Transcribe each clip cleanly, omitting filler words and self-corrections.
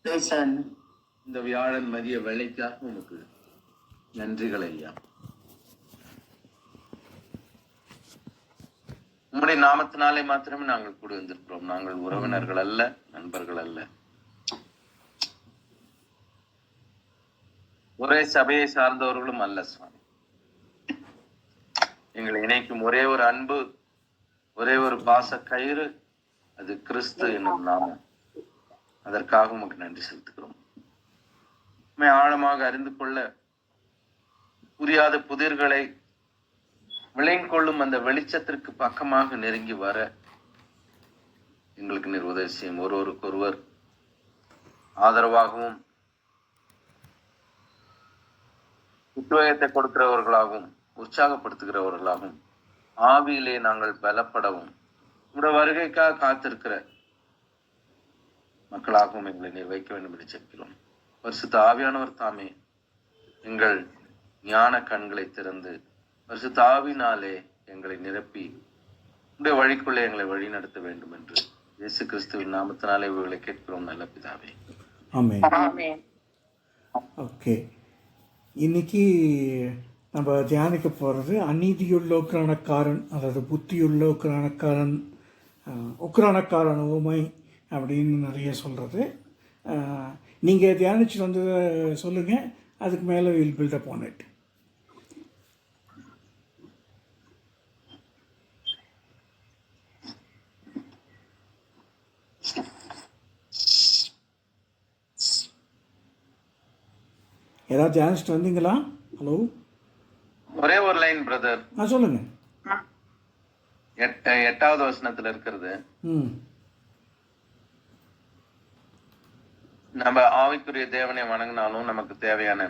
இந்த வியாழன் மதிய வேலைக்காக உமக்கு நன்றிகள் ஐயா. உம்முடைய நாமத்தினாலே மாத்திரமே நாங்கள் கூட வந்திருக்கிறோம். நாங்கள் உறவினர்கள் அல்ல, நண்பர்கள் அல்ல, ஒரே சபையை சார்ந்தவர்களும் அல்ல சுவாமி. எங்களை இணைக்கும் ஒரே ஒரு அன்பு, ஒரே ஒரு பாச கயிறு, அது கிறிஸ்து என்னும் நாமம். அதற்காக உமக்கு நன்றி செலுத்துகிறோம். ஆழமாக அறிந்து கொள்ள புரியாத புதிர்களை விளைங்கொள்ளும் அந்த வெளிச்சத்திற்கு பக்கமாக நெருங்கி வர எங்களுக்கு நீர் உதவி செய்யும். ஒருவருக்கொருவர் ஆதரவாகவும் உத்வேகத்தை கொடுக்கிறவர்களாகவும் உற்சாகப்படுத்துகிறவர்களாகவும் ஆவியிலே நாங்கள் பலப்படவும் உங்களுடைய வருகைக்காக காத்திருக்கிற மக்களாகவும் எங்களை நீர் வைக்க வேண்டும் என்று செல்கிறோம். பரிசுத்த ஆவியானவர் தாமே எங்கள் ஞான கண்களை திறந்து பரிசுத்த ஆவினாலே எங்களை நிரப்பி உடைய வழிக்குள்ளே எங்களை வழி நடத்த வேண்டும் என்று இயேசு கிறிஸ்துவின் நாமத்தினாலே இவர்களை கேட்கிறோம் நல்ல பிதாவே. ஆமென். ஓகே, இன்னைக்கு நம்ம தியானிக்க போகிறது அநீதியுள்ள உக்கிரானக்காரன், அதாவது புத்தியுள்ள உக்கிரானக்காரன், உக்கிரானக்காரன் உமை அப்படின்னு நிறைய சொல்கிறது. நீங்கள் தியானிச்சுட்டு வந்து சொல்லுங்கள், அதுக்கு மேலே will build up on it. ஏதாவது தியானிச்சுட்டு வந்தீங்களா? ஹலோ, ஒரே ஒரு லைன் பிரதர். சொல்லுங்க. 8வது வசனத்துல இருக்கிறது, நம்ம ஆவிக்குரிய தேவனை வணங்கினாலும் நமக்கு தேவையான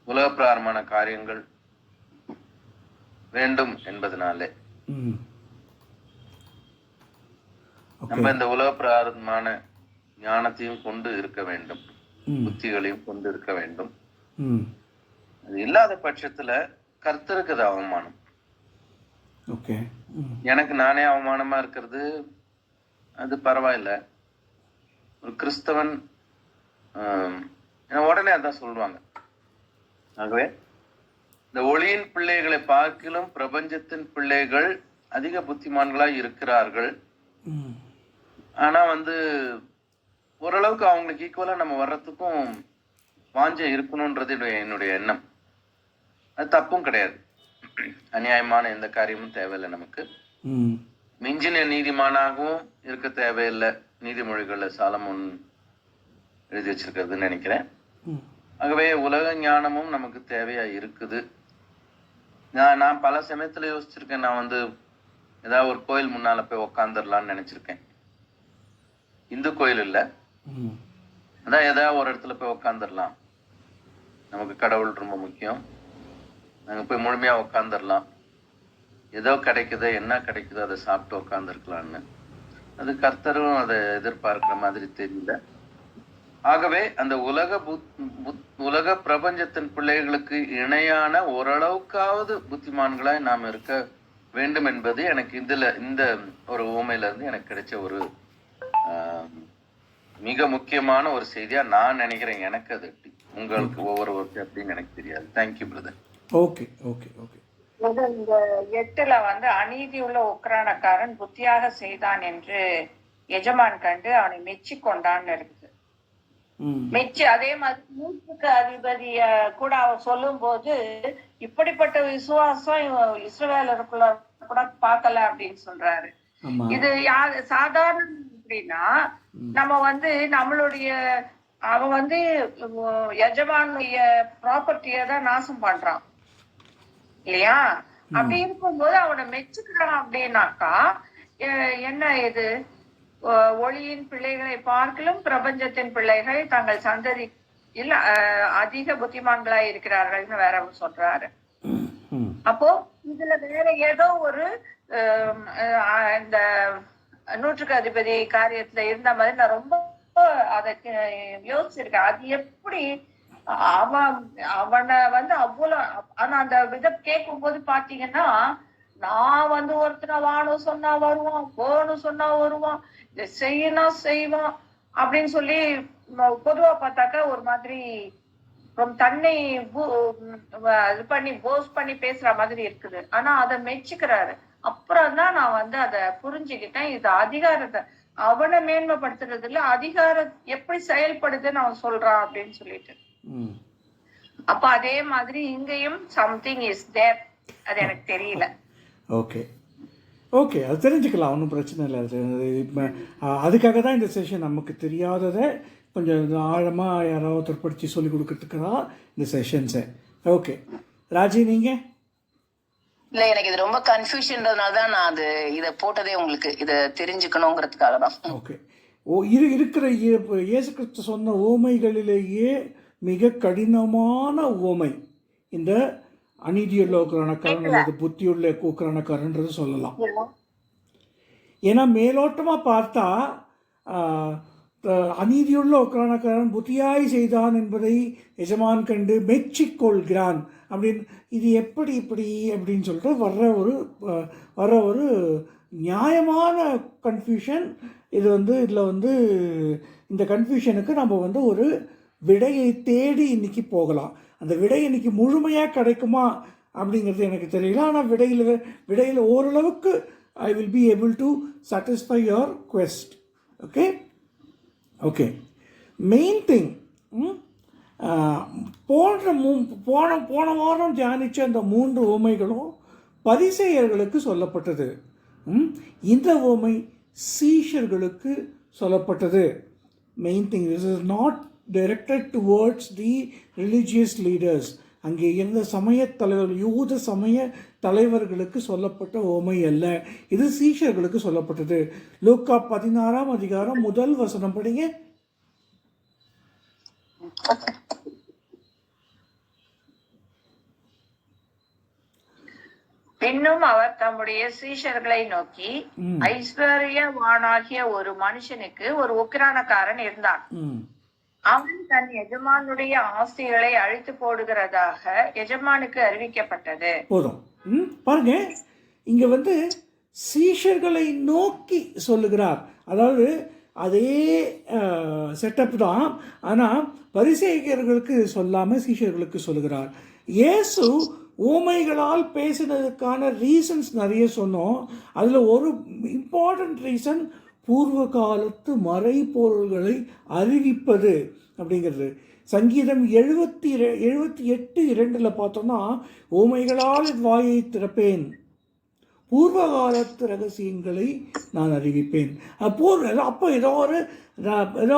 உலக பிரகாரமான காரியங்கள் வேண்டும் என்பதனாலே நம்ம இந்த உலக பிரகாரமான ஞானத்தையும் கொண்டு இருக்க வேண்டும், புத்திகளையும் கொண்டு இருக்க வேண்டும். அது இல்லாத பட்சத்துல கர்த்தருக்கு அது அவமானம். எனக்கு நானே அவமானமா இருக்கிறது அது பரவாயில்ல. ஒரு கிறிஸ்தவன் உடனே அதான் சொல்லுவாங்க. ஆகவே இந்த ஒளியின் பிள்ளைகளை பார்க்கிலும் பிரபஞ்சத்தின் பிள்ளைகள் அதிக புத்திமான்களாய் இருக்கிறார்கள். ஆனா ஓரளவுக்கு அவங்களுக்கு ஈக்குவலா நம்ம வர்றதுக்கும் வாஞ்சை இருக்கணும்ன்றது என்னுடைய எண்ணம். அது தப்பும் கிடையாது. அநியாயமான எந்த காரியமும் தேவையில்லை. நமக்கு மிஞ்சின நீதிமானாகவும் இருக்க தேவையில்லை. நீதிமொழிகள்ல சாலமோன் எழுதி வச்சிருக்கிறதுன்னு நினைக்கிறேன். ஆகவே உலக ஞானமும் நமக்கு தேவையா இருக்குது. நான் பல சமயத்துல யோசிச்சிருக்கேன். நான் ஏதாவது ஒரு கோயில் முன்னால போய் உக்காந்துடலான்னு நினைச்சிருக்கேன். இந்து கோயில் இல்ல, அதான் ஏதாவது ஒரு இடத்துல போய் உக்காந்துடலாம், நமக்கு கடவுள் ரொம்ப முக்கியம், நாங்க போய் முழுமையா உக்காந்துடலாம், ஏதோ கிடைக்குதோ என்ன கிடைக்குதோ அதை சாப்பிட்டு உக்காந்துருக்கலான்னு. அது கர்த்தரும் அதை எதிர்பார்க்கிற மாதிரி தெரியல. ஆகவே அந்த உலக பிரபஞ்சத்தின் பிள்ளைகளுக்கு இணையான ஓரளவுக்காவது புத்திமான்களாய் நாம் இருக்க வேண்டும் என்பது எனக்கு இந்த ஒரு ஊமையில இருந்து எனக்கு கிடைச்ச ஒரு மிக முக்கியமான ஒரு செய்தியா நான் நினைக்கிறேன். எனக்கு அது எப்படி, உங்களுக்கு ஒவ்வொருவருக்கும் அப்படின்னு எனக்கு தெரியாது. Thank you brother. Okay okay okay. இந்த 8ல அநீதி உள்ள உக்கிரானக்காரன் புத்தியாக செய்தான் என்று எஜமான் கண்டு அவனை மெச்சி கொண்டான்னு இருக்குது. மெச்சி அதே மாதிரி 100க்கு அதிபதிய கூட அவன் சொல்லும் போது இப்படிப்பட்ட விசுவாசம் இஸ்ரவேலருக்குள்ள கூட பார்க்கல அப்படின்னு சொல்றாரு. இது சாதாரண அப்படின்னா நம்ம நம்மளுடைய அவன் எஜமானுடைய ப்ராப்பர்ட்டியை தான் நாசம் பண்றான் இல்லையா? அப்படி இருக்கும்போது அவனை மெச்சுக்கிறான் அப்படின்னாக்கா என்ன இது? ஒளியின் பிள்ளைகளை பார்க்கலும் பிரபஞ்சத்தின் பிள்ளைகள் தங்கள் சந்ததி இல்ல அதிக புத்திமான்களா இருக்கிறார்கள்னு வேற சொல்றாரு. அப்போ இதுல வேற ஏதோ ஒரு இந்த 100க்கு அதிபதி காரியத்துல இருந்த மாதிரி நான் ரொம்ப அதற்கு யோசிச்சிருக்கேன். அது எப்படி அவனை அவ்வளவு, ஆனா அந்த வித கேட்கும் போது பாத்தீங்கன்னா, நான் ஒருத்தனை வாணும் சொன்னா வருவான், போகணும் சொன்னா வருவான், இதை செய்யணும் செய்வான். அப்படின்னு சொல்லி பொதுவா பார்த்தாக்கா ஒரு மாதிரி தன்னை இது பண்ணி போஸ் பண்ணி பேசுற மாதிரி இருக்குது. ஆனா அதை மெச்சுக்கிறாரு. அப்புறம் தான் நான் அதை புரிஞ்சுக்கிட்டேன். இது அதிகாரத்தை அவனை மேன்மைப்படுத்துறது இல்ல, அதிகாரம் எப்படி செயல்படுதுன்னு அவன் சொல்றான் அப்படின்னு சொல்லிட்டு. அப்ப அதே மாதிரி இங்கேயும் சம்திங் இஸ் தேர், அது எனக்கு தெரியல. ஓகே ஓகே, அது தெரிஞ்சுக்கலாம், ஒன்றும் பிரச்சனை இல்லை. அது இப்போ அதுக்காக தான் இந்த செஷன். நமக்கு தெரியாததை கொஞ்சம் ஆழமாக யாராவது ஒருத்தர் படித்து சொல்லி கொடுக்கறதுக்கு தான் இந்த செஷன்ஸு. ஓகே ராஜி, நீங்கள்? இல்ல, எனக்கு இது ரொம்ப கன்ஃபியூஷன்றதுனால தான் நான் இதை போட்டதே, உங்களுக்கு இதை தெரிஞ்சுக்கணுங்கிறதுக்காக தான். ஓகே. இருக்கிற இயேசு கிறிஸ்து சொன்ன ஓமைகளிலேயே மிக கடினமான ஓமை இந்த அநீதியுள்ள உக்கிரானக்காரன் அல்லது புத்தியுள்ள உக்கிரானக்காரன்றது சொல்லலாம். ஏன்னா மேலோட்டமாக பார்த்தா அநீதியுள்ள உக்கிரானக்காரன் புத்தியாய் செய்தான் என்பதை எஜமான் கண்டு மெச்சிக்கொள்கிறான் அப்படின்னு, இது எப்படி இப்படி அப்படின்னு சொல்லிட்டு வர்ற ஒரு நியாயமான கன்ஃபியூஷன் இது. இதில் இந்த கன்ஃபியூஷனுக்கு நம்ம ஒரு விடையை தேடி இன்னைக்கு போகலாம். அந்த விடை இன்னைக்கு முழுமையாக கிடைக்குமா அப்படிங்கிறது எனக்கு தெரியல. ஆனால் விடையில் ஓரளவுக்கு I will be able to satisfy your quest. Okay okay. Main thing, போன வாரம் தியானித்த அந்த 3 ஓமைகளும் பரிசேயர்களுக்கு சொல்லப்பட்டது. இந்த ஓமை சீஷர்களுக்கு சொல்லப்பட்டது. Main thing, this is not directed towards the religious leaders. அங்கே இருந்த சமய தலைவர்கள், யூத சமய தலைவர்களுக்கு சொல்லப்பட்ட ஓமை அல்ல, இது சீஷர்களுக்கு சொல்லப்பட்டது. லூக்கா 16ஆம் அதிகாரம் 1 வசனம் படிங்க. பின்னும் அவர் தம்முடைய சீஷர்களை நோக்கி, ஐஸ்வர்யவானாகிய ஒரு மனுஷனுக்கு ஒரு உக்கிரானக்காரன் இருந்தான். அவன் தன் எஜமானுடைய ஆஸ்திகளை அழித்து போடுகிறதாக எஜமானுக்கு அறிவிக்கப்பட்டது. போதும். பாருங்க, இங்க சீஷர்களை நோக்கி சொல்லுகிறார். அதாவது அதே செட்டப் தான், ஆனால் பரிசேயர்களுக்கு சொல்லாமல் சீஷர்களுக்கு சொல்லுகிறார். இயேசு ஊமைகளால் பேசினதுக்கான ரீசன்ஸ் நிறைய சொன்னோம். அதில் ஒரு இம்பார்ட்டன்ட் ரீசன் பூர்வ காலத்து மறைபொருள்களை அறிவிப்பது அப்படிங்கிறது. சங்கீதம் 78:2 பார்த்தோம்னா, ஊமைகளால் வாயை திறப்பேன், பூர்வ காலத்து ரகசியங்களை நான் அறிவிப்பேன். அப்போ ஏதோ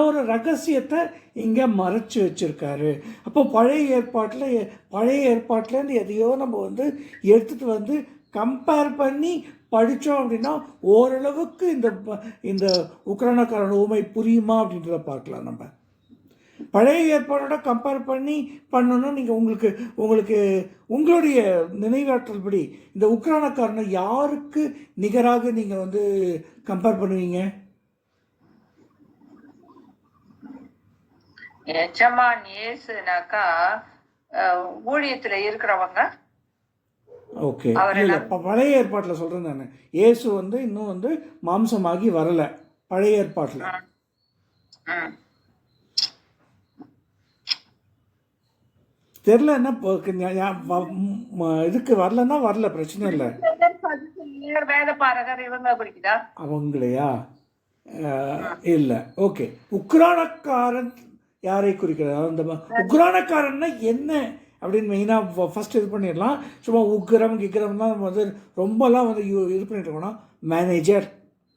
ஒரு ரகசியத்தை இங்கே மறைச்சி வச்சிருக்காரு. அப்போ பழைய ஏற்பாட்டிலேருந்து எதையோ நம்ம எடுத்துகிட்டு கம்பேர் பண்ணி படித்தோம் அப்படின்னா ஓரளவுக்கு இந்த உக்கிரானக்காரன் ஊமை புரியுமா அப்படின்றத பார்க்கலாம். நம்ம பழைய ஏற்பாடோட கம்பேர் பண்ணோன்னா நீங்கள் உங்களுடைய நினைவாற்றல் படி இந்த உக்கிரானக்காரனை யாருக்கு நிகராக நீங்கள் கம்பேர் பண்ணுவீங்க? எஜமான் இயேசுனாக்கா ஊழியத்துல இருக்கிறவங்க. ஓகே, இல்லை பழைய ஏற்பாட்டில் சொல்கிறேன் நான். இயேசு இன்னும் மாம்சமாகி வரலை பழைய ஏற்பாட்டில். தெரில, என்ன இதுக்கு வரலன்னா வரல, பிரச்சனை இல்லை. அவங்களையா? இல்லை. ஓகே, உக்கிரானக்காரன் யாரை குறிக்கிறார்? அந்த உக்கிரானக்காரன்னா என்ன அப்படின்னு மெயினாக ஃபஸ்ட் இது பண்ணிடலாம். சும்மா கிக்கிரம்லாம் ரொம்பலாம் இது பண்ணிட்டு இருக்கோம்னா மேனேஜர்,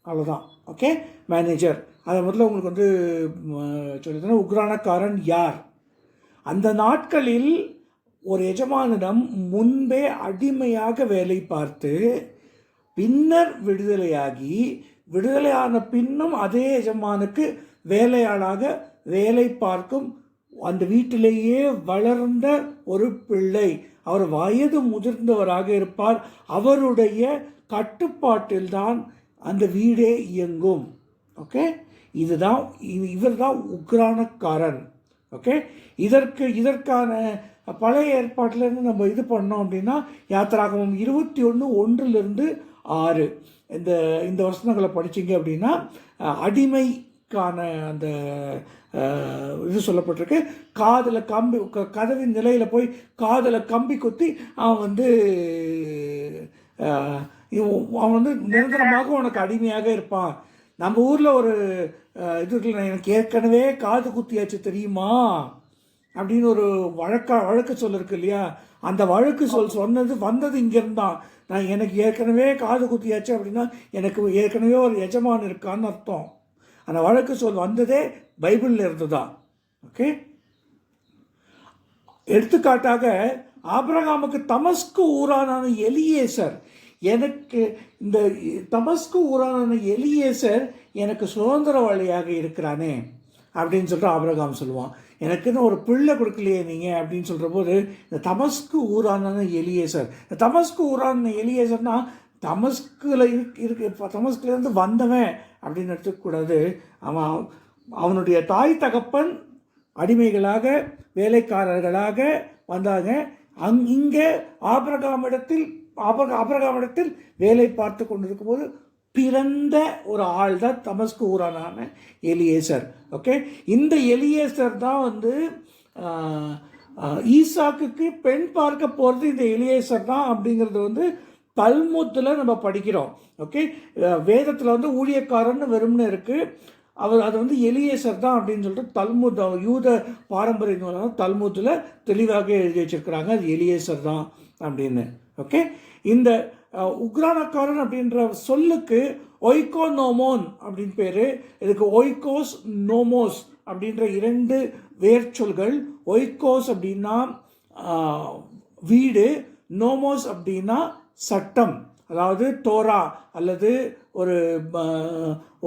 அவ்வளோதான். Okay, manager. அதை முதல்ல உங்களுக்கு சொல்லித்தரேன். உக்கிரானக்காரன் யார்? அந்த நாட்களில் ஒரு எஜமானிடம் முன்பே அடிமையாக வேலை பார்த்து பின்னர் விடுதலையான பின்னும் அதே எஜமானுக்கு வேலையாளாக வேலை பார்க்கும் அந்த வீட்டிலேயே வளர்ந்த ஒரு பிள்ளை. அவர் வயது முதிர்ந்தவராக இருப்பார். அவருடைய கட்டுப்பாட்டில்தான் அந்த வீடே இயங்கும். ஓகே, இவர் தான் உக்கிரானக்காரன். ஓகே, இதற்கான பழைய ஏற்பாட்டிலேருந்து நம்ம இது பண்ணோம் அப்படின்னா யாத்திராகமம் 21:1-6 இந்த வசனங்களை படிச்சிங்க அப்படின்னா, அடிமை கான அந்த இது சொல்லப்பட்டிருக்கு. காதில் கம்பி கதவின் நிலையில் போய் காதில் கம்பி குத்தி அவன் நிரந்தரமாக உனக்கு அடிமையாக இருப்பான். நம்ம ஊரில் ஒரு இது இருக்குல்ல, எனக்கு ஏற்கனவே காது குத்தியாச்சு தெரியுமா அப்படின்னு ஒரு வழக்கு சொல் இருக்கு இல்லையா, அந்த வழக்கு சொன்னது வந்தது இங்கேருந்தான். நான் எனக்கு ஏற்கனவே காது குத்தியாச்சு அப்படின்னா எனக்கு ஏற்கனவே ஒரு எஜமான் இருக்கான்னு அர்த்தம். அந்த வழக்கு சொல் வந்ததே பைபிளில் இருந்து தான். ஓகே, எடுத்துக்காட்டாக ஆபிரகாமுக்கு தமஸ்கு ஊரான எலியேசர், எனக்கு இந்த தமஸ்கு ஊரான எலியேசர் எனக்கு சுதந்திரவாளியாக இருக்கிறானே அப்படின்னு சொல்லிட்டு ஆபிரகாம் சொல்லுவான். எனக்குன்னு ஒரு பிள்ளை கொடுக்கலையே நீங்கள் அப்படின்னு சொல்கிற போது இந்த தமஸ்கு ஊரான எலியேசர், இந்த தமஸ்கு ஊரான எலியேசர்னா தமஸ்குலேருந்து வந்தவன் அப்படின்னு எடுத்துக்கூடாது. அவனுடைய தாய் தகப்பன் அடிமைகளாக வேலைக்காரர்களாக வந்தாங்க. இங்கே ஆபிரகாமிடத்தில் வேலை பார்த்து கொண்டிருக்கும் போது பிறந்த ஒரு ஆள் தான் தமஸ்கு ஊரான எலியேசர். ஓகே, இந்த எலியேசர் தான் ஈசாக்குக்கு பெண் பார்க்க போகிறது இந்த எலியேசர் தான் அப்படிங்கிறது தல்முத்தில் நம்ம படிக்கிறோம். ஓகே, வேதத்தில் ஊழியக்காரன்னு வெறும்னு இருக்குது. அது எலியேசர் தான் அப்படின்னு சொல்லிட்டு தல்முத் யூத பாரம்பரிய தல்முத்தில் தெளிவாக எழுதி வச்சிருக்கிறாங்க, அது எலியேசர் தான் அப்படின்னு. ஓகே, இந்த உக்ரானக்காரன் அப்படின்ற சொல்லுக்கு ஒய்கோனோமோன் அப்படின்னு பேர். இதுக்கு ஒய்கோஸ் நோமோஸ் அப்படின்ற 2 வேர்ச்சொல்கள். ஒய்கோஸ் அப்படின்னா வீடு, நோமோஸ் அப்படின்னா சட்டம், அதாவது தோரா அல்லது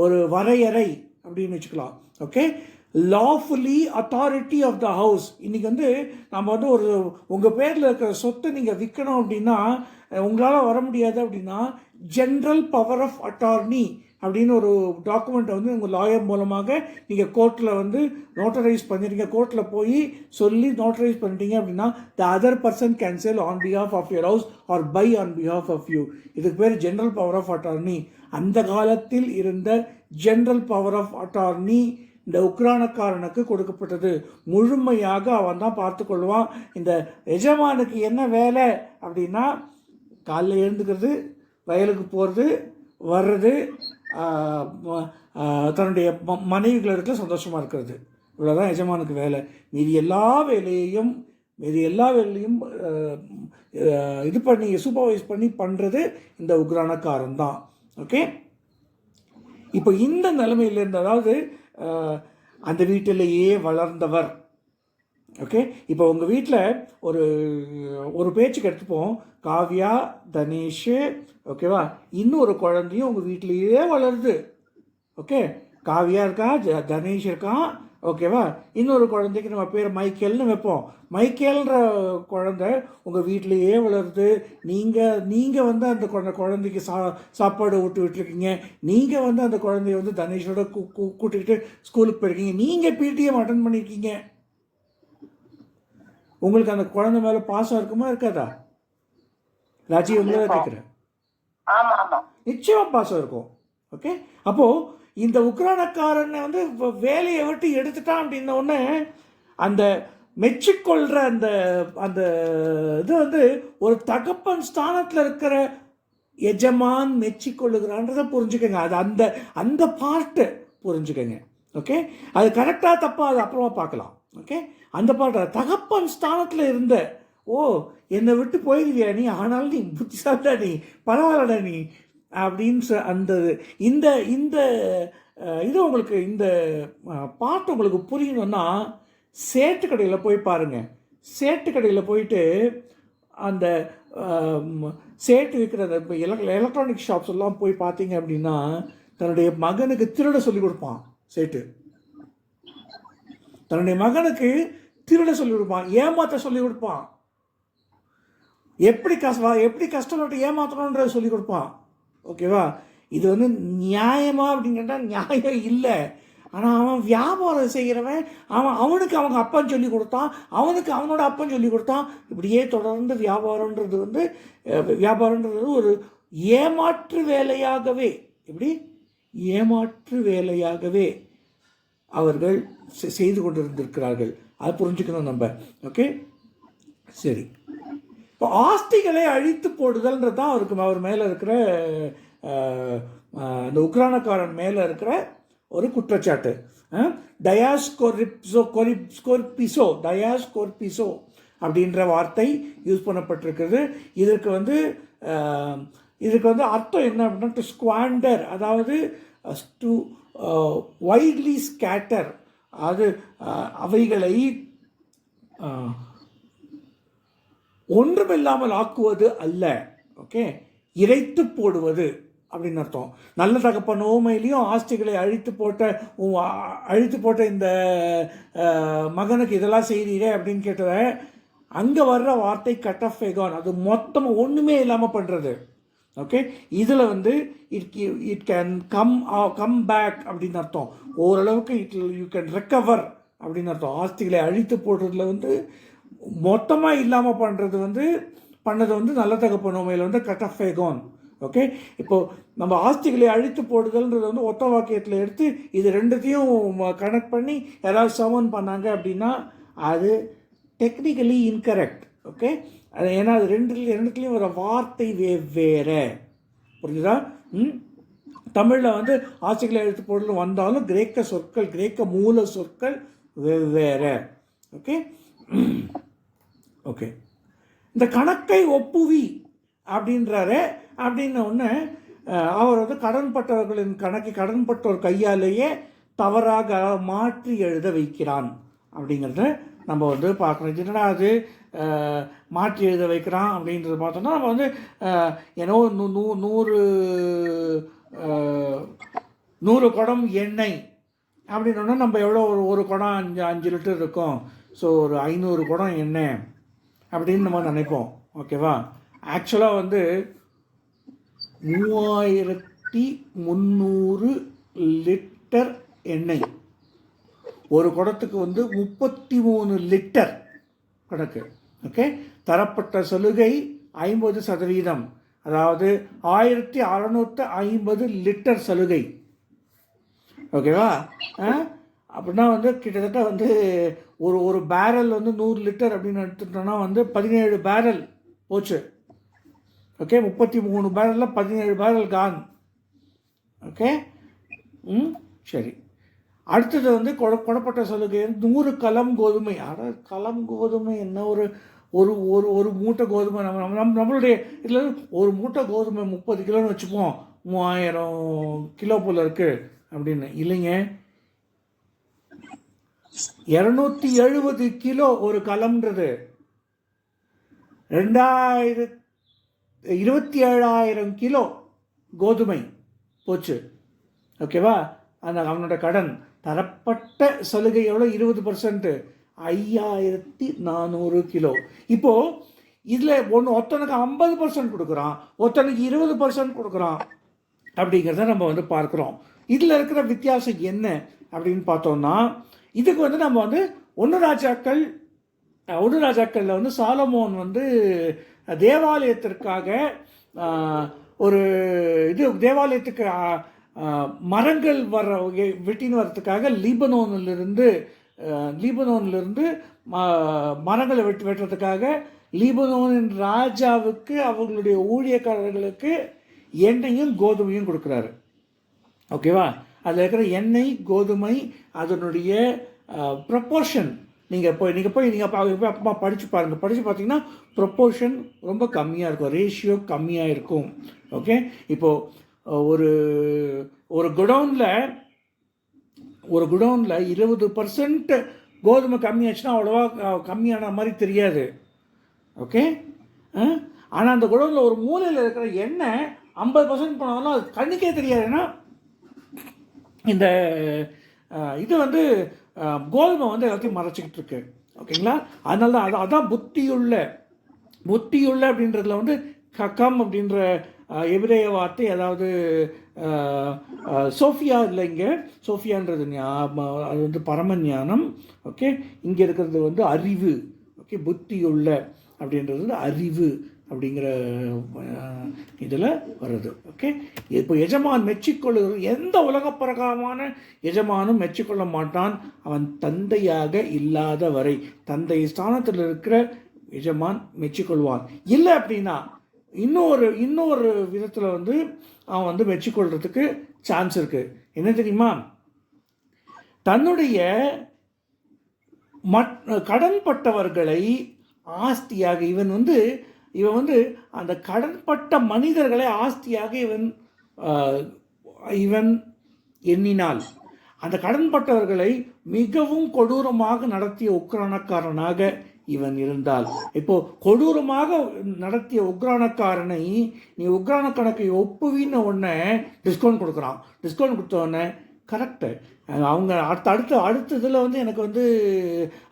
ஒரு வரையறை அப்படின்னு வச்சுக்கலாம். Okay, lawfully authority of the house. இன்றைக்கி நம்ம உங்கள் பேரில் இருக்கிற சொத்தை நீங்கள் விற்கணும் அப்படின்னா உங்களால் வர முடியாது அப்படின்னா ஜென்ரல் பவர் ஆஃப் அட்டார்னி அப்படின்னு ஒரு டாக்குமெண்ட்டை உங்கள் லாயர் மூலமாக நீங்கள் கோர்ட்டில் நோட்டரைஸ் பண்ணிடுங்க. கோர்ட்டில் போய் சொல்லி நோட்டரைஸ் பண்ணிட்டீங்க அப்படின்னா the other person can sell on behalf of your house or buy on behalf of you. இதுக்கு பேர் ஜென்ரல் பவர் ஆஃப் அட்டார்னி. அந்த காலத்தில் இருந்த ஜென்ரல் பவர் ஆஃப் அட்டார்னி இந்த உக்ரானக்காரனுக்கு கொடுக்கப்பட்டது. முழுமையாக அவன் தான் பார்த்து கொள்வான். இந்த எஜமானுக்கு என்ன வேலை அப்படின்னா காலையில் எழுந்துக்கிறது, வயலுக்கு போகிறது, வர்றது, தன்னுடைய மனைவிகளிடத்தில் சந்தோஷமாக இருக்கிறது, இவ்வளோதான் எஜமானுக்கு வேலை. மீதி எல்லா வேலையையும் இது பண்ணி சூப்பர்வைஸ் பண்ணி பண்ணுறது இந்த உக்ரானக்காரன் தான். ஓகே, இப்போ இந்த நிலைமையிலேருந்து, அதாவது அந்த வீட்டிலேயே வளர்ந்தவர். ஓகே, இப்போ உங்கள் வீட்டில் ஒரு பேச்சுக்கு எடுத்துப்போம், காவ்யா, தனேஷ், ஓகேவா, இன்னொரு குழந்தையும் உங்கள் வீட்டிலேயே வளருது. ஓகே, காவ்யா இருக்கா, தனேஷ் இருக்கான், ஓகேவா, இன்னொரு குழந்தைக்கு நம்ம பேர் மைக்கேல்னு வைப்போம். மைக்கேல்ன்ற குழந்தை உங்கள் வீட்டிலேயே வளருது. நீங்கள் அந்த குழந்தைக்கு சாப்பாடு ஊட்டி விட்டுருக்கீங்க. நீங்கள் அந்த குழந்தைய தனேஷோட கூட்டிக்கிட்டு ஸ்கூலுக்கு போயிருக்கீங்க. நீங்கள் பிடிஎம் அட்டன் பண்ணியிருக்கீங்க. உங்களுக்கு அந்த குழந்தை மேலே பாசம் இருக்குமா இருக்காதா? ராஜி, உங்களை கேட்குறேன். நிச்சயமாக பாசம் இருக்கும். ஓகே, அப்போது இந்த உக்ரானக்காரனை வேலையை விட்டு எடுத்துட்டான் அப்படின்ன உடனே அந்த மெச்சிக்கொள்கிற அந்த இது ஒரு தகப்பன் ஸ்தானத்தில் இருக்கிற எஜமான் மெச்சிக்கொள்ளுகிறான்றதை புரிஞ்சுக்கங்க. அது அந்த பார்ட்டு புரிஞ்சுக்கங்க. ஓகே, அது கரெக்டாக தப்பாக அது அப்புறமா பார்க்கலாம். ஓகே, அந்த பாட்டு தகப்பன் ஸ்தானத்தில் இருந்த, ஓ என்னை விட்டு போயிருவியா நீ, ஆனாலும் நீ புத்திசாலிடா, நீ பரவாயில்லடா நீ அப்படின்னு அந்த இந்த இது உங்களுக்கு இந்த பாட்டு உங்களுக்கு புரியணும்னா சேட்டு கடையில் போய் பாருங்கள். சேட்டு கடையில் போயிட்டு அந்த சேட்டு விற்கிற அந்த எலக்ட்ரானிக் ஷாப்ஸ் எல்லாம் போய் பார்த்தீங்க அப்படின்னா தன்னுடைய மகனுக்கு திருட சொல்லி கொடுப்பான். சேட்டு தன்னுடைய மகனுக்கு திருட சொல்லி கொடுப்பான், ஏமாற்ற சொல்லி கொடுப்பான், எப்படி கஷ்டப்பட்டு ஏமாற்றணுன்றதை சொல்லி கொடுப்பான். ஓகேவா, இது நியாயமா அப்படின்னு கேட்டால் நியாயம் இல்லை. ஆனால் அவன் வியாபாரம் செய்கிறவன், அவனுக்கு அவங்க அப்பன் சொல்லி கொடுத்தான், அவனுக்கு அவனோட அப்பன் சொல்லி கொடுத்தான். இப்படியே தொடர்ந்து வியாபாரன்றது ஒரு ஏமாற்று வேலையாகவே, எப்படி ஏமாற்று வேலையாகவே அவர்கள் செய்து கொண்டிருந்திருக்கிறார்கள். அது புரிஞ்சுக்கணும் நம்ம. ஓகே, சரி. இப்போ ஆஸ்திகளை அழித்து போடுதல்ன்றது தான் அவர் மேலே இருக்கிற அந்த உக்ரானக்காரன் மேலே இருக்கிற ஒரு குற்றச்சாட்டு. டயாஸ்கோர்பிசோ அப்படின்ற வார்த்தை யூஸ் பண்ணப்பட்டிருக்குது. இதற்கு வந்து அர்த்தம் என்ன அப்படின்னா டு ஸ்குவாண்டர், அதாவது டு வைட்லி ஸ்கேட்டர், அது அவைகளை ஒன்றுமில்லாமல் ஆக்குவது அல்ல. ஓகே, இறைத்து போடுவது அப்படின்னு அர்த்தம். நல்ல தகப்பன் ஓமையிலையும் ஆஸ்திகளை அழித்து போட்ட இந்த மகனுக்கு இதெல்லாம் செய்கிறீரே அப்படின்னு கேட்டத அங்கே வர்ற வார்த்தை கட்டஃபேகான், அது மொத்தமாக ஒன்றுமே இல்லாமல் பண்ணுறது. ஓகே, இதில் வந்து இட் கேன் கம் பேக் அப்படின்னு அர்த்தம். ஓரளவுக்கு யூ கேன் ரெக்கவர் அப்படின்னு அர்த்தம். ஆஸ்திகளை அழித்து போடுறதுல வந்து மொத்தமாக இல்லாமல் பண்ணது வந்து நல்ல தகப்பன் உண்மையில் வந்து கட்டஃபேகான். ஓகே, இப்போது நம்ம ஆஸ்திகளை அழித்து போடுதல்ன்றது வந்து ஒத்த வாக்கியத்தில் எடுத்து இது ரெண்டுத்தையும் கனெக்ட் பண்ணி யாராவது சமன் பண்ணாங்க அப்படின்னா அது டெக்னிக்கலி இன்கரெக்ட். ஓகே, அது ஏன்னா அது ரெண்டுத்துலேயும் வர வார்த்தை வேறு. புரிஞ்சுதா? தமிழில் வந்து ஆஸ்திகளை அழித்து போடுதல் வந்தாலும் கிரேக்க மூல சொற்கள் வெவ்வேறு. Okay, okay. இந்த கணக்கை ஒப்புவி அப்படின்றாரு. அப்படின்ன ஒன்று அவர் வந்து கடன்பட்டவர்களின் கணக்கை கடன்பட்டோர் கையாலேயே தவறாக மாற்றி எழுத வைக்கிறான் அப்படிங்கிறத நம்ம வந்து பார்க்கணும். என்னடா அது மாற்றி எழுத வைக்கிறான் அப்படின்றத பார்த்தோம்னா நம்ம வந்து ஏன்னோ 100 குடம் எண்ணெய் அப்படின்னா நம்ம எவ்வளோ ஒரு குடம் 5 லிட்டர் இருக்கும். ஸோ ஒரு 500 குடம் எண்ணெய் அப்படின்னு நம்ம நினைப்போம். ஓகேவா? ஆக்சுவலாக வந்து 3300 லிட்டர் எண்ணெய், ஒரு குடத்துக்கு வந்து 33 லிட்டர் கணக்கு. ஓகே, தரப்பட்ட சலுகை 50%, அதாவது 1650 லிட்டர் சலுகை. ஓகேவா? அப்படின்னா வந்து கிட்டத்தட்ட வந்து ஒரு பேரல் வந்து 100 லிட்டர் அப்படின்னு எடுத்துட்டோம்னா வந்து 17 பேரல் போச்சு. ஓகே, 33 பேரலில் 17 பேரல் கான். ஓகே, சரி. அடுத்தது வந்து கொடப்பட்ட சலுகை 100 கலம் கோதுமை. கலம் கோதுமை என்ன, ஒரு மூட்டை கோதுமை நம்மளுடைய இதில் ஒரு மூட்டை கோதுமை 30 கிலோன்னு வச்சுப்போம், 3000 கிலோ போல் இருக்குது அப்படின்னு. இல்லைங்க, 270 கிலோ ஒரு கலம்ன்றது 27,000 கிலோ கோதுமை போச்சு. ஓகேவா? அவனோட கடன் தரப்பட்ட சலுகை எவ்வளோ? 20%, 5400 கிலோ. இப்போது இதில் ஒருத்தனுக்கு 50% கொடுக்குறான், ஒருத்தனுக்கு 20% கொடுக்குறான் அப்படிங்கிறத நம்ம வந்து பார்க்குறோம். இதில் இருக்கிற வித்தியாசம் என்ன அப்படின்னு பார்த்தோம்னா, இதுக்கு வந்து நம்ம வந்து ஒன்று ராஜாக்களில் வந்து சாலமோன் வந்து தேவாலயத்திற்காக தேவாலயத்துக்கு மரங்கள் வெட்டின்னு வர்றதுக்காக லீபனோனிலிருந்து மரங்களை வெட்டுறதுக்காக லீபனோனின் ராஜாவுக்கு அவங்களுடைய ஊழியக்காரர்களுக்கு எண்ணெயும் கோதுமையும் கொடுக்குறாரு. ஓகேவா? அதில் இருக்கிற எண்ணெய் கோதுமை அதனுடைய ப்ரொப்போர்ஷன் நீங்கள் அப்பா படித்து பாருங்கள். படித்து பார்த்தீங்கன்னா ப்ரொப்போர்ஷன் ரொம்ப கம்மியாக இருக்கும், ரேஷியோ கம்மியாக இருக்கும். ஓகே, இப்போது ஒரு குடோனில் 20% கோதுமை கம்மியாச்சுன்னா அவ்வளோவா கம்மியான மாதிரி தெரியாது. ஓகே, ஆனால் அந்த குடோனில் ஒரு மூலையில் இருக்கிற எண்ணெய் 50% போனாலும் அது கண்ணுக்கே தெரியாது. ஏன்னா இந்த இது வந்து கோதுமை வந்து எல்லாத்தையும் மறைச்சிக்கிட்டு இருக்கு. ஓகேங்களா? அதனால தான் அதான் புத்தியுள்ள அப்படின்றதுல வந்து கக்கம் அப்படின்ற எபிரேய வார்த்தை, அதாவது சோஃபியா இல்லைங்க, சோஃபியான்றது அது வந்து பரம ஞானம். ஓகே, இங்கே இருக்கிறது வந்து அறிவு. ஓகே, புத்தியுள்ள அப்படின்றது அறிவு அப்படிங்கிற இதில் வருது. ஓகே, இப்போ எஜமான் மெச்சிக்கொள்ளுகிற எந்த உலகப்பிரகாரமான எஜமானும் மெச்சிக்கொள்ள மாட்டான் அவன் தந்தையாக இல்லாத வரை. தந்தை ஸ்தானத்தில் இருக்கிற எஜமான் மெச்சிக்கொள்வான். இல்லை அப்படின்னா இன்னொரு விதத்தில் அவன் மெச்சிக்கொள்றதுக்கு சான்ஸ் இருக்குது. என்ன தெரியுமா? தன்னுடைய கடன்பட்டவர்களை ஆஸ்தியாக இவன் அந்த கடன்பட்ட மனிதர்களை ஆஸ்தியாக இவன் எண்ணினால், அந்த கடன்பட்டவர்களை மிகவும் கொடூரமாக நடத்திய உக்ரானக்காரனாக இவன் இருந்தால், இப்போ கொடூரமாக நடத்திய உக்ரானக்காரனை நீ உக்ரான கணக்கை ஒப்புவின்னு உடனே டிஸ்கவுண்ட் கொடுக்குறான். டிஸ்கவுண்ட் கொடுத்த உடனே கரெக்டு அவங்க அடுத்த இதில் எனக்கு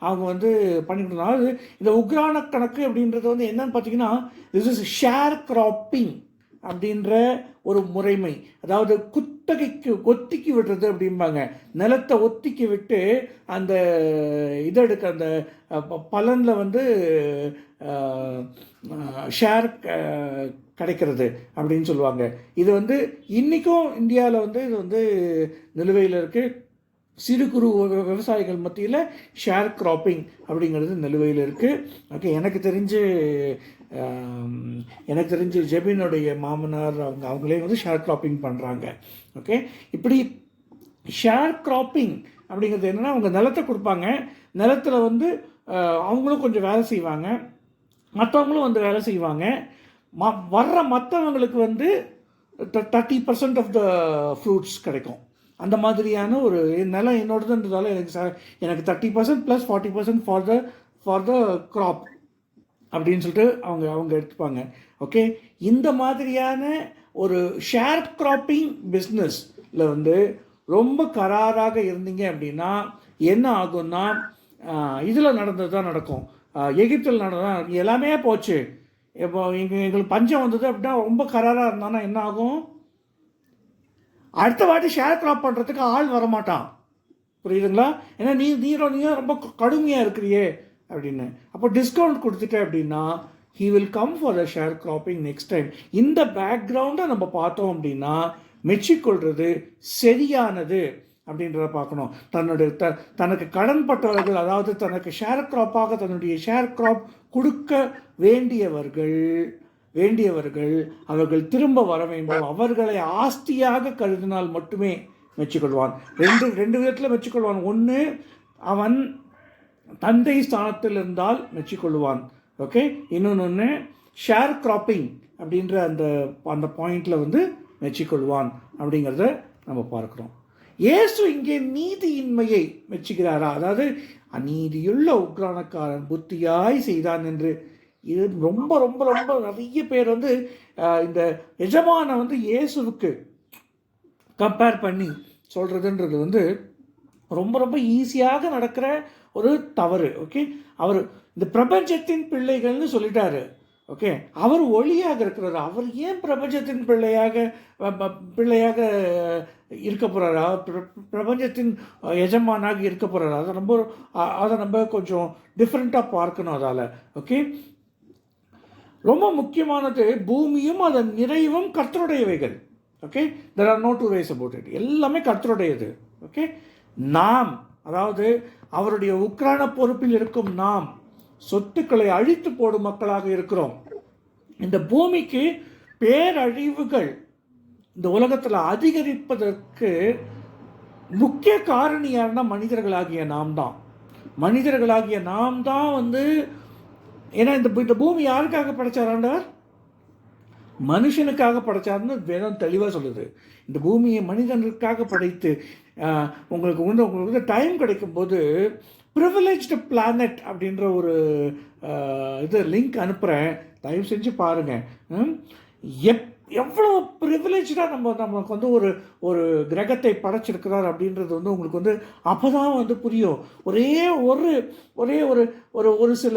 அவங்க பண்ணி கொடுத்தாங்க. இந்த உக்ரான கணக்கு அப்படின்றது என்னன்னு பார்த்தீங்கன்னா, திஸ் இஸ் ஷேர் கிராப்பிங் அப்படின்ற ஒரு முறைமை. அதாவது ஒத்திக்கி விடுறது அப்படிம்பாங்க. நிலத்தை ஒத்திக்கி விட்டு அந்த எடுக்க அந்த பலனில் ஷேர் கிடைக்கிறது அப்படின்னு சொல்லுவாங்க. இது இன்றைக்கும் இந்தியாவில் இது நிலுவையில் இருக்குது. சிறு குறு விவசாயிகள் மத்தியில் ஷேர் கிராப்பிங் அப்படிங்கிறது நிலுவையில் இருக்குது. ஓகே, எனக்கு தெரிஞ்சு ஜெபினுடைய மாமனார் அவங்களே ஷேர் கிராப்பிங் பண்ணுறாங்க. ஓகே, இப்படி ஷேர் கிராப்பிங் அப்படிங்கிறது என்னென்னா, அவங்க நிலத்தை கொடுப்பாங்க. நிலத்தில் அவங்களும் கொஞ்சம் வேலை செய்வாங்க, மற்றவங்களும் வேலை செய்வாங்க. வர்ற மற்றவங்களுக்கு 30% ஆஃப் த ஃப்ரூட்ஸ் கிடைக்கும். அந்த மாதிரியான ஒரு நிலம் என்னோடதுன்றதால எனக்கு 30% ப்ளஸ் 40% ஃபார் த க்ராப் அப்படின்னு சொல்லிட்டு அவங்க எடுத்துப்பாங்க. ஓகே, இந்த மாதிரியான ஒரு ஷேர் கிராப்பிங் பிஸ்னஸில் ரொம்ப கராராக இருந்தீங்க அப்படின்னா என்ன ஆகும்னா, இதில் நடந்தது தான் நடக்கும். எகிப்தில் நடந்ததான் எல்லாமே போச்சு. இப்போ எங்களுக்கு பஞ்சம் வந்தது அப்படின்னா ரொம்ப கராராக இருந்தானா என்ன ஆகும்? அடுத்த வாட்டி ஷேர் கிராப் பண்ணுறதுக்கு ஆள் வரமாட்டான். புரியுதுங்களா? ஏன்னா நீ ரொம்ப கடுமையாக இருக்கிறியே அப்படின்னு. அப்போ டிஸ்கவுண்ட் கொடுத்துட்டே அப்படின்னா he will come for the share cropping next time. இந்த பேக்ரவுண்டை நம்ம பார்த்தோம் அப்படின்னா மெச்சிக்கொள்வது சரியானது அப்படின்றத பார்க்கணும். தனக்கு கடன்பட்டவர்கள், அதாவது தனக்கு ஷேர் கிராப்பாக தன்னுடைய ஷேர் கிராப் கொடுக்க வேண்டியவர்கள் அவர்கள் திரும்ப வர வேண்டும். அவர்களை ஆஸ்தியாக கருதினால் மட்டுமே மெச்சிக்கொள்வான். ரெண்டு விதத்தில் மெச்சிக்கொள்வான். ஒன்று, அவன் தந்தை ஸ்தானத்தில் இருந்தால் மெச்சிக்கொள்வான். ஓகே, இன்னொன்று ஷேர் கிராப்பிங் அப்படின்ற அந்த பாயிண்டில் மெச்சிக்கொள்வான் அப்படிங்கிறத நம்ம பார்க்குறோம். இயேசு இங்கே நீதியின்மையை மெச்சுகிறாரா? அதாவது அநீதியுள்ள உக்ரானக்காரன் புத்தியாய் செய்தான் என்று. இது ரொம்ப ரொம்ப ரொம்ப நிறைய பேர் இந்த எஜமான இயேசுவுக்கு கம்பேர் பண்ணி சொல்கிறதுன்றது ரொம்ப ரொம்ப ஈஸியாக நடக்கிற ஒரு தவறு. ஓகே, அவர் இந்த பிரபஞ்சத்தின் பிள்ளைகள்னு சொல்லிட்டாரு. ஓகே, அவர் ஒளியாக இருக்கிறார். அவர் ஏன் பிரபஞ்சத்தின் பிள்ளையாக இருக்க போகிறாரா? பிரபஞ்சத்தின் எஜமானாக இருக்க போகிறாரா? அதை நம்ம கொஞ்சம் டிஃப்ரெண்ட்டாக பார்க்கணும் அதால். ஓகே, ரொம்ப முக்கியமானது, பூமியும் அதன் நிறைவும் கர்த்தருடையவைகள். Okay, there are no two ways about it. எல்லாமே கர்த்தருடையது. ஓகே, நாம், அதாவது அவருடைய உக்ரான பொறுப்பில் இருக்கும் நாம் சொத்துக்களை அழித்து போடும் மக்களாக இருக்கிறோம். இந்த பூமிக்கு பேரழிவுகள் இந்த உலகத்தில் அதிகரிப்பதற்கு முக்கிய காரணியான மனிதர்களாகிய நாம் தான் ஏன்னா இந்த பூமி யாருக்காக படைச்சாராண்டவர்? மனுஷனுக்காக படைச்சாருன்னு வேதம் தெளிவாக சொல்லுது. இந்த பூமியை மனிதனுக்காக படைத்து உங்களுக்கு டைம் கிடைக்கும்போது ப்ரிவிலேஜ்டு பிளானட் அப்படின்ற ஒரு லிங்க் அனுப்புகிறேன், தயவு செஞ்சு பாருங்கள். எவ்வளோ ப்ரிவிலேஜாக நமக்கு ஒரு கிரகத்தை படைச்சிருக்கிறார் அப்படின்றது உங்களுக்கு அப்போ தான் புரியும். ஒரே ஒரு சில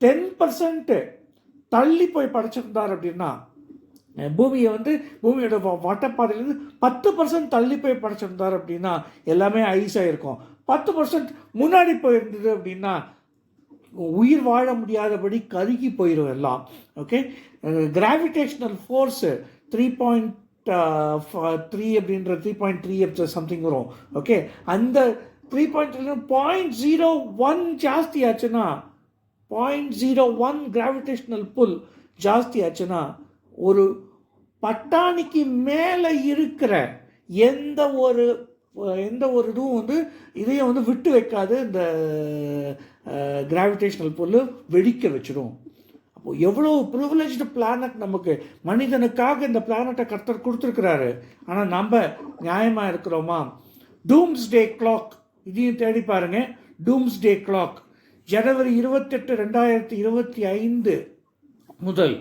10% தள்ளி போய் படைச்சிருந்தார் அப்படின்னா, பூமியை பூமியோட வட்டப்பாதையிலேருந்து 10% தள்ளி போய் படைச்சிருந்தார் அப்படின்னா எல்லாமே ஐஸாக இருக்கும். 10% முன்னாடி போயிருந்தது அப்படின்னா உயிர் வாழ முடியாதபடி கருகி போயிடும் எல்லாம். ஓகே, கிராவிடேஷனல் ஃபோர்ஸு 3.3 அப்படின்ற 3.3 சம்திங் வரும். ஓகே, அந்த 3.3 0.01 ஜாஸ்தி ஆச்சுன்னா, 0.01 கிராவிடேஷனல் புல் ஜாஸ்தி ஆச்சுன்னா, ஒரு பட்டாணிக்கு மேலே இருக்கிற எந்த ஒரு இதுவும் வந்து இதையும் வந்து விட்டு வைக்காது. இந்த கிராவிடேஷனல் புல் வெடிக்க வச்சிடும். அப்போது எவ்வளோ ப்ரிவிலேஜ்டு பிளானட் நமக்கு, மனிதனுக்காக இந்த பிளானட்டை கர்த்தர் கொடுத்துருக்கிறாரு. ஆனால் நம்ம நியாயமாக இருக்கிறோமா? டூம்ஸ்டே கிளாக், இதையும் தேடி பாருங்க. டூம்ஸ்டே கிளாக் ஜனவரி 28, 2025 முதல்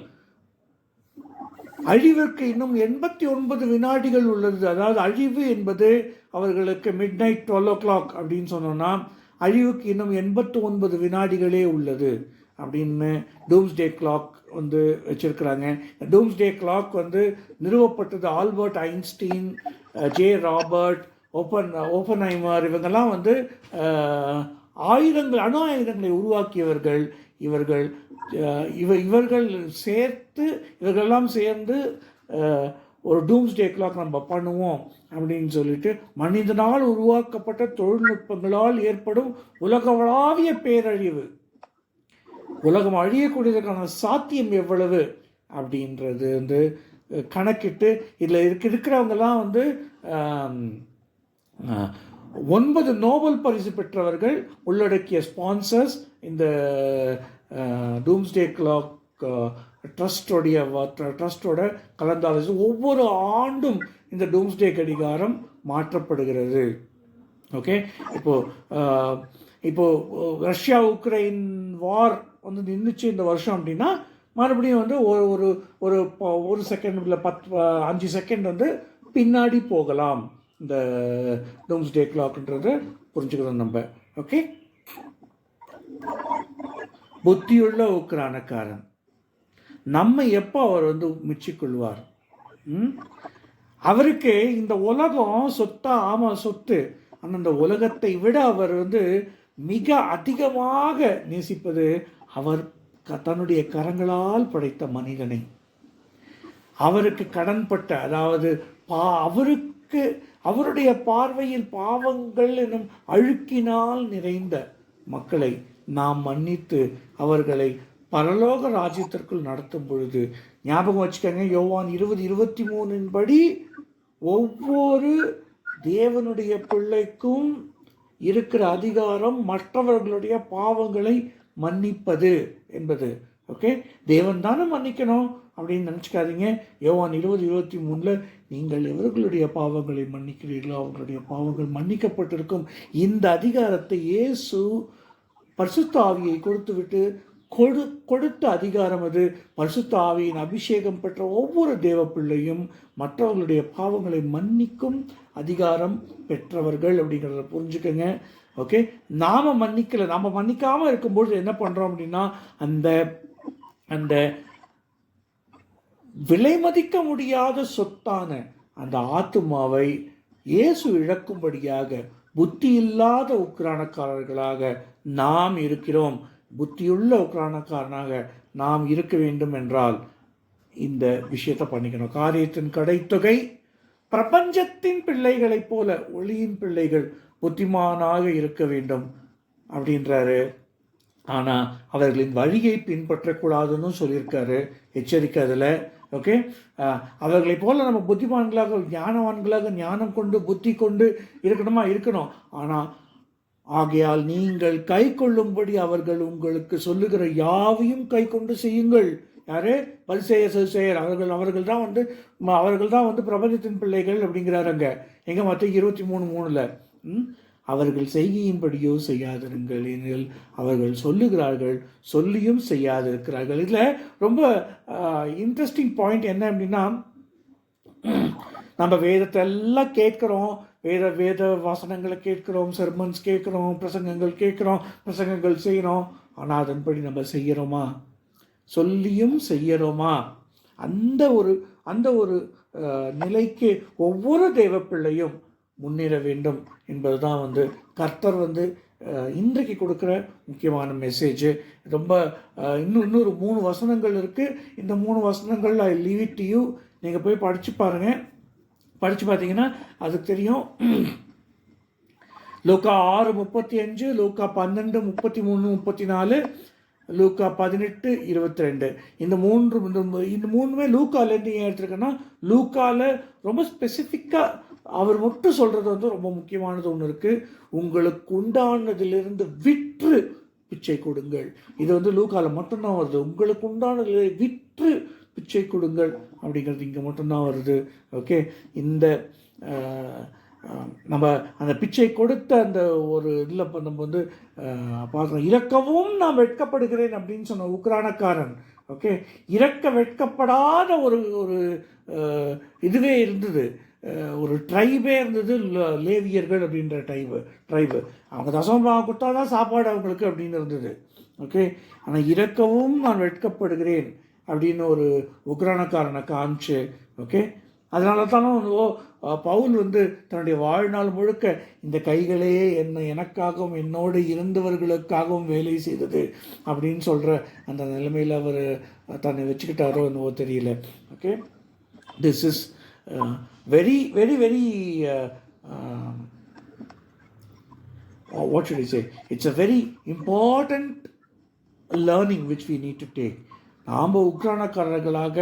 அழிவுக்கு இன்னும் 89 வினாடிகள் உள்ளது. அதாவது அழிவு என்பது அவர்களுக்கு மிட் நைட் 12 o'clock அப்படின்னு சொன்னோன்னா, அழிவுக்கு இன்னும் 89 வினாடிகளே உள்ளது அப்படின்னு டூம்ஸ்டே கிளாக் வந்து வச்சிருக்கிறாங்க. டூம்ஸ்டே கிளாக் வந்து நிறுவப்பட்டது Albert Einstein, J Robert, Oppenheimer, இவங்கெல்லாம் வந்து அணு ஆயுதங்களை உருவாக்கியவர்கள். இவர்களெல்லாம் சேர்ந்து ஒரு டூம்ஸ்டே கிளாக் நம்ம பண்ணுவோம் அப்படின்னு சொல்லிட்டு, மனிதனால் உருவாக்கப்பட்ட தொழில்நுட்பங்களால் ஏற்படும் உலகளாவிய பேரழிவு, உலகம் அழியக்கூடியதற்கான சாத்தியம் எவ்வளவு அப்படின்றது வந்து கணக்கிட்டு இதில் இருக்கிறவங்கெல்லாம் வந்து 9 நோபல் பரிசு பெற்றவர்கள் உள்ளடக்கிய ஸ்பான்சர்ஸ் இந்த டூம்ஸ்டே கிளாக் ட்ரஸ்டோட கலந்தாலோசி. ஒவ்வொரு ஆண்டும் இந்த டூம்ஸ்டே கடிகாரம் மாற்றப்படுகிறது. ஓகே, இப்போ ரஷ்யா உக்ரைன் வார் வந்து நின்றுச்சு இந்த வருஷம் அப்படின்னா, மறுபடியும் வந்து ஒரு செகண்ட் இல்லை 5 செகண்ட் வந்து பின்னாடி போகலாம் இந்த டூம்ஸ்டே கிளாக்ன்றதை புரிஞ்சுக்கிறோம் நம்ம. ஓகே, புத்தியுள்ள உக்ரானக்காரன் நம்ம எப்போ அவர் வந்து மிச்சிக்கொள்வார்? அவருக்கு இந்த உலகம் சொத்தா? ஆமாம், சொத்து. ஆனால் இந்த உலகத்தை விட அவர் வந்து மிக அதிகமாக நேசிப்பது அவர் தன்னுடைய கரங்களால் படைத்த மனிதனை. அவருக்கு கடன்பட்ட, அதாவது அவருடைய பார்வையில் பாவங்கள் எனும் அழுக்கினால் நிறைந்த மக்களை நாம் மன்னித்து அவர்களை பரலோக ராஜ்யத்திற்குள் நடத்தும் பொழுது, ஞாபகம் வச்சுக்கோங்க, யோவான் 20:23 படி ஒவ்வொரு தேவனுடைய பிள்ளைக்கும் இருக்கிற அதிகாரம் மற்றவர்களுடைய பாவங்களை மன்னிப்பது என்பது. ஓகே, தேவன் தானே மன்னிக்கணும் அப்படின்னு நினச்சிக்காதீங்க. யோவான் 20:23 நீங்கள் எவர்களுடைய பாவங்களை மன்னிக்கிறீர்களோ அவர்களுடைய பாவங்கள் மன்னிக்கப்பட்டிருக்கும். இந்த அதிகாரத்தை இயேசு பரிசுத்த ஆவியை கொடுத்துவிட்டு கொடுத்த அதிகாரம் அது. பரிசுத்த ஆவியின் அபிஷேகம் பெற்ற ஒவ்வொரு தேவ பிள்ளையும் மற்றவர்களுடைய பாவங்களை மன்னிக்கும் அதிகாரம் பெற்றவர்கள் அப்படிங்கிறத புரிஞ்சுக்கங்க. ஓகே, நாம் மன்னிக்காமல் இருக்கும்போது என்ன பண்ணுறோம் அப்படின்னா, அந்த விலை மதிக்க முடியாத சொத்தான அந்த ஆத்துமாவை இயேசு இழக்கும்படியாக புத்தி இல்லாத உக்ரானக்காரர்களாக நாம் இருக்கிறோம். புத்தியுள்ள உக்ரானக்காரனாக நாம் இருக்க வேண்டும் என்றால் இந்த விஷயத்தை பண்ணிக்கணும். காரியத்தின் கடைத்தொகை பிரபஞ்சத்தின் பிள்ளைகளைப் போல ஒளியின் பிள்ளைகள் புத்திமானாக இருக்க வேண்டும் அப்படின்றாரு. ஆனால் அவர்களின் வழியை பின்பற்றக்கூடாதுன்னு சொல்லியிருக்காரு, எச்சரிக்கை அதில். ஓகே, அவர்களைப் போல நம்ம புத்திமான்களாக ஞானவான்களாக ஞானம் கொண்டு புத்தி கொண்டு இருக்கணும். ஆனால் ஆகையால் நீங்கள் கை கொள்ளும்படி அவர்கள் உங்களுக்கு சொல்லுகிற யாவையும் கை கொண்டு செய்யுங்கள். யாரு? பரிசேயர். அவர்கள் தான் வந்து பிரபஞ்சத்தின் பிள்ளைகள் அப்படிங்கிறாருங்க. எங்க மத்திய 23:3 அவர்கள் செய்கையின்படியோ செய்யாதிருங்கள், ஏனெனில் அவர்கள் சொல்லுகிறார்கள், சொல்லியும் செய்யாதிருக்கிறார்கள். இதில் ரொம்ப இன்ட்ரெஸ்டிங் பாயிண்ட் என்ன அப்படின்னா, நம்ம வேதத்தை எல்லாம் கேட்குறோம், வேத வாசனங்களை கேட்குறோம், செர்மன்ஸ் கேட்குறோம், பிரசங்கங்கள் செய்கிறோம். ஆனால் அதன்படி நம்ம செய்கிறோமா? சொல்லியும் செய்கிறோமா? அந்த ஒரு நிலைக்கு ஒவ்வொரு தேவ பிள்ளையும் முன்னேற வேண்டும் என்பதுதான் வந்து கர்த்தர் வந்து இன்றைக்கு கொடுக்குற முக்கியமான மெசேஜ். ரொம்ப இன்னொரு 3 வசனங்கள் இருக்குது. இந்த 3 வசனங்கள் I leave it to you. நீங்கள் போய் படித்து பாருங்கள். படித்து பார்த்தீங்கன்னா அதுக்கு தெரியும். லூக்கா 6:35, லூக்கா 12:33-34, லூக்கா 18:22. இந்த மூணுமே லூக்காலேருந்து ஏன் எடுத்துருக்கேன்னா, லூக்காவில் ரொம்ப ஸ்பெசிஃபிக்காக அவர் மட்டும் சொல்கிறது வந்து ரொம்ப முக்கியமானது ஒன்று இருக்குது. உங்களுக்கு உண்டானதிலிருந்து விற்று பிச்சை கொடுங்கள். இது வந்து லூக்காவில் மட்டும்தான் வருது. உங்களுக்கு உண்டானதில் விற்று பிச்சை கொடுங்கள் அப்படிங்கிறது இங்கே மட்டும்தான் வருது. ஓகே, இந்த நம்ம அந்த பிச்சை கொடுத்த அந்த ஒரு இதில் இப்போ நம்ம வந்து பார்க்குறோம். இறக்கவும் நான் வெட்கப்படுகிறேன் அப்படின்னு சொன்ன உக்ரானக்காரன். ஓகே, இறக்க வெட்கப்படாத ஒரு ஒரு இதுவே இருந்தது, ஒரு ட்ரைபே இருந்தது, லேவியர்கள் அப்படின்ற ட்ரைபு. அவங்க தசமபாகம் கொடுத்தா தான் சாப்பாடு அவங்களுக்கு அப்படின்னு இருந்தது. ஓகே, ஆனால் இறக்கவும் நான் வெட்கப்படுகிறேன் அப்படின்னு ஒரு உக்ரானக்காரனை காமிச்சு. ஓகே, அதனால தானே பவுல் வந்து தன்னுடைய வாழ்நாள் முழுக்க இந்த கைகளே எனக்காகவும் என்னோடு இருந்தவர்களுக்காகவும் வேலை செய்தது அப்படின்னு சொல்கிற அந்த நிலைமையில் அவர் தன்னை வச்சுக்கிட்டாரோ என்னவோ தெரியல. Okay, this is very very very what should I say, it's a very important learning which we need to take. நாம் உக்ரானக்காரர்களாக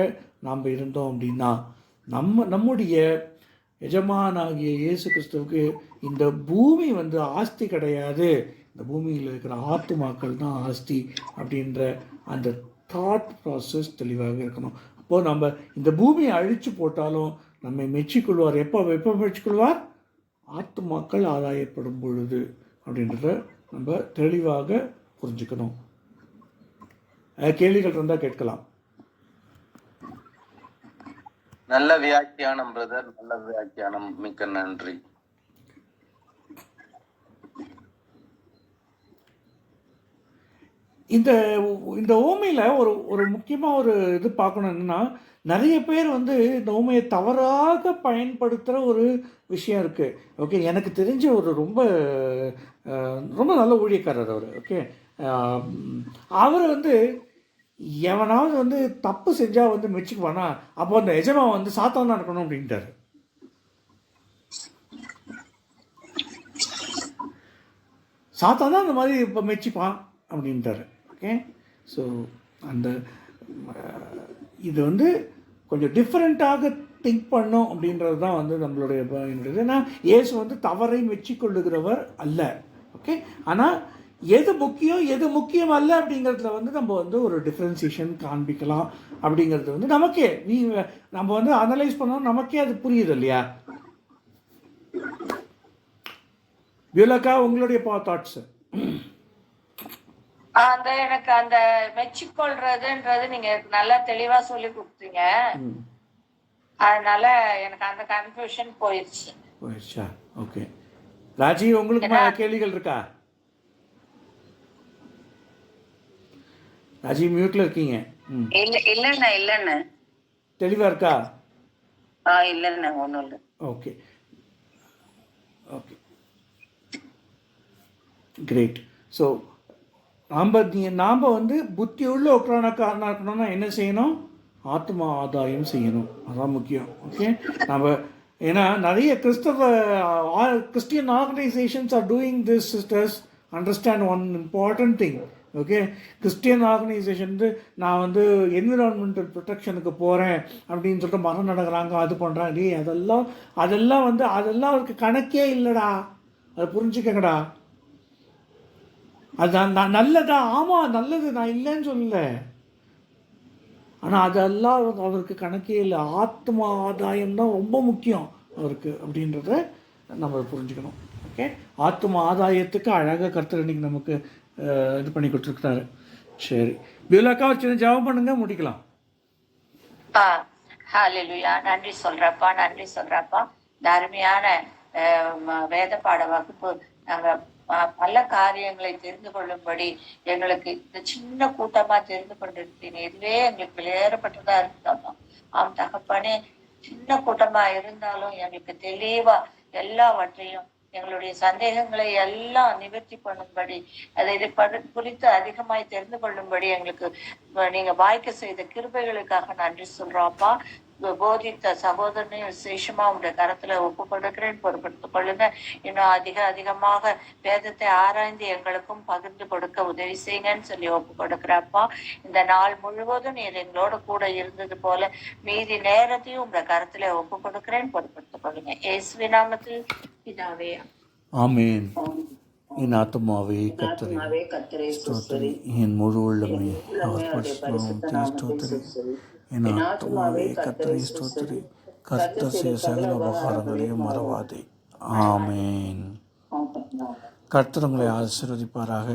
நாம் இருந்தோம் அப்படின்னா நம்முடைய எஜமானாகிய இயேசு கிறிஸ்துவுக்கு இந்த பூமி வந்து ஆஸ்தி கிடையாது, இந்த பூமியில் இருக்கிற ஆத்துமாக்கள் தான் ஆஸ்தி அப்படின்ற அந்த தாட் ப்ராசஸ் தெளிவாக இருக்கணும். அப்போது நம்ம இந்த பூமியை அழித்து போட்டாலும் நம்மை மெச்சிக்கொள்வார். எப்போ மெச்சிக்கொள்வார்? ஆத்துமாக்கள் ஆதாயப்படும் பொழுது அப்படின்றத நம்ம தெளிவாக புரிஞ்சுக்கணும். கேள்விகள் இருந்தால் கேட்கலாம். நல்ல வியாக்கியானம் பிரதர், நல்ல வியாக்கியானம், மிக்க நன்றி. இந்த இந்த ஓமையில் ஒரு முக்கியமாக ஒரு இது பார்க்கணும். என்னன்னா, நிறைய பேர் வந்து இந்த ஓமையை தவறாக பயன்படுத்துகிற ஒரு விஷயம் இருக்குது. ஓகே, எனக்கு தெரிஞ்ச ஒரு ரொம்ப ரொம்ப நல்ல ஊழியக்காரர் அவர். ஓகே, அவர் வந்து எவனாவது வந்து தப்பு செஞ்சால் வந்து மெச்சுக்குவானா, அப்போ அந்த எஜமான் வந்து சாத்தான் தான் இருக்கணும் அப்படின்ட்டார். சாத்தான் தான் அந்த மாதிரி இப்போ மெச்சிப்பான் அப்படின்ட்டார். ஓகே, ஸோ அந்த இது வந்து கொஞ்சம் டிஃப்ரெண்ட்டாக திங்க் பண்ணோம் அப்படின்றது தான் வந்து நம்மளுடைய என்னுடைய. ஏன்னா இயேசு வந்து தவறை மெச்சிக்கொள்ளுகிறவர் அல்ல. ஓகே, ஆனால் எது முக்கியம் எது முக்கியம் அல்ல அப்படிங்கிறதுல வந்து நம்ம வந்து ஒரு டிஃப்ரென்சியேஷன் காண்பிக்கலாம். அப்படிங்கிறது வந்து நமக்கே நம்ம வந்து அனலைஸ் பண்ணோம், நமக்கே அது புரியுது இல்லையா? வியோலக்கா, உங்களுடைய தாட்ஸ்? அந்த எனக்கு அந்த மெச்சிக்கொள்றதுன்றது நீங்க நல்லா தெளிவா சொல்லி கொடுத்தீங்க. அதனால எனக்கு அந்த கன்ஃபியூஷன் போயிடுச்சா? ஓகே, ராஜி, உங்களுக்கு கேள்விகள் இருக்கா? ராஜி மியூட்ல இருக்கீங்க. இல்லண்ணா தெளிவா இருக்கா? இல்லண்ணா ஒண்ணும் இல்லை. Okay okay, great. ஸோ நாம் வந்து புத்தியுள்ள உக்ரானக்காரனாக இருக்கணும்னா என்ன செய்யணும்? ஆத்மா ஆதாயம் செய்யணும். அதான் முக்கியம். ஓகே, நம்ம ஏன்னா நிறைய Christian organisations are doing this. Sisters, understand one important thing. Okay, Christian organisation வந்து நான் வந்து என்விரான்மெண்டல் ப்ரொடெக்ஷனுக்கு போகிறேன் அப்படின்னு சொல்லிட்டு மரம் நடக்கிறாங்க, அது பண்ணுறாங்க. அதெல்லாம் வந்து அதெல்லாம் அவருக்கு கணக்கே இல்லைடா. அதை புரிஞ்சுக்கங்கடா. அதுதான் நான் நல்லதா, ஆமாம் நல்லது, நான் இல்லைன்னு சொல்லல. ஆனால் அதெல்லாம் அவருக்கு கணக்கே இல்லை. ஆத்மா ஆதாயம் தான் ரொம்ப முக்கியம் அவருக்கு அப்படின்றத நம்ம புரிஞ்சுக்கணும். ஓகே, ஆத்மா ஆதாயத்துக்கு அழகாக கர்த்தர் இன்னைக்கு நமக்கு இது பண்ணி கொடுத்துருக்காரு. சரி, பியூலாக்கா ஒரு சின்ன ஜெபம் பண்ணுங்க, முடிக்கலாம். ஹல்லேலூயா. நன்றி சொல்றப்பா. இந்த அருமையான வேத பாட வகுப்பு நாங்க பல காரியங்களை தெரிந்து கொள்ளும்படி எங்களுக்கு இந்த சின்ன கூட்டமா தெரிந்து கொண்டிருக்கீங்க. இதுவே எங்களுக்கு விளையாடப்பட்டதா இருக்குதாப்பா. ஆம் தகப்பனே, சின்ன கூட்டமா இருந்தாலும் எங்களுக்கு தெளிவா எல்லாவற்றையும் எங்களுடைய சந்தேகங்களை எல்லாம் நிவர்த்தி பண்ணும்படி அதை குறித்து அதிகமாய் தெரிந்து கொள்ளும்படி எங்களுக்கு நீங்க வாய்க்க செய்த கிருபைகளுக்காக நன்றி சொல்றோம்ப்பா. போதித்த சகோதரனையும் விசேஷமா உங்களுடைய கரத்துல ஒப்பு கொடுக்கிறேன், பொறுப்படுத்திக் கொள்ளுங்க. இன்னும் அதிகமாக வேதத்தை ஆராய்ந்து எங்களுக்கும் பகிர்ந்து கொடுக்க உதவி செய்யுங்கன்னு சொல்லி ஒப்பு கொடுக்கிறப்பா. இந்த நாள் முழுவதும் நீர் எங்களோட கூட இருந்தது போல மீதி நேரத்தையும் உங்களுடைய கரத்துல ஒப்பு கொடுக்கிறேன், பொறுப்படுத்திக் கொள்ளுங்க. இயேசுவின் நாமத்தில் பிதாவே. ஆமேன். என் ஆத்மாவே கர்த்தரை ஸ்தோத்திரி, என் முழு உள்ளமே அவர் பரிசுத்த நாமத்தை ஸ்தோத்திரி. என் ஆத்மாவே கர்த்தரை ஸ்தோத்திரி, கர்த்தர் செய்த சகல உபகாரங்களையும் மறவாதே. ஆமேன். கர்த்தர் உங்களை ஆசீர்வதிப்பாராக.